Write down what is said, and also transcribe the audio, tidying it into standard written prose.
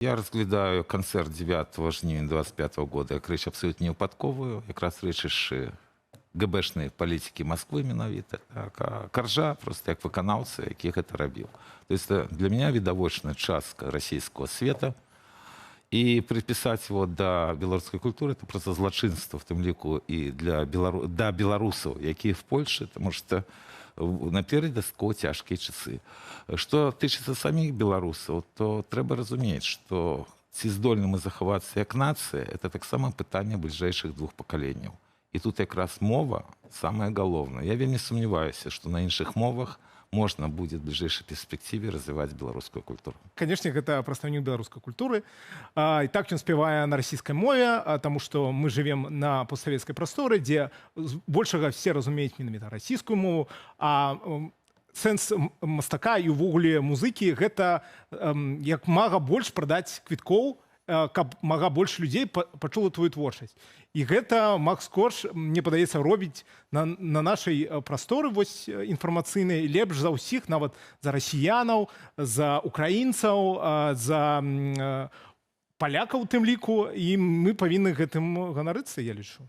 Я разглядаю канцэрт 9 жніўня 25 года як рэч абсолютно невыпадковую, якраз рэчышчы гэбэшнай палітыкі Москвы менавіта, так, а Каржа просто як выканаўца, які гэта рабіў. То есть для меня відавочная частка расійскага света, і припісаць его да беларускай культуры это просто злачынства, в тым ліку і да беларусаў, якія в Польше, потому что наперад дастаткова цяжкія часы. Што тычыцца саміх беларусаў, то трэба разумець, што ці здольны мы захавацца як нацыя, это таксама пытанне бліжэйшых двух пакаленняў. І тут якраз мова самае галоўнае. Я вельмі сумняваюся, што на іншых мовах можна будзе в бліжэйшай перспектыве развіваць беларускую культуру. Канешне, гэта прадстаўнік беларускай культуры. І так ён спявае на расійскай мове, таму што мы жывем на постсавецкай прасторы, дзе большага все разумеюць менавіта расійскую мову, а сэнс мастака і ўвогуле музыкі гэта як мага больш прадаць квіткоў, каб мага больш людзей пачула твою творчасць. І гэта Макс Корж, мне падаецца, робіць на нашай прасторы інфармацыйнай лепш за ўсіх, нават за расіянаў, за украінцаў, за палякаў у тым ліку, і мы павінны гэтым ганарыцца, я лічу.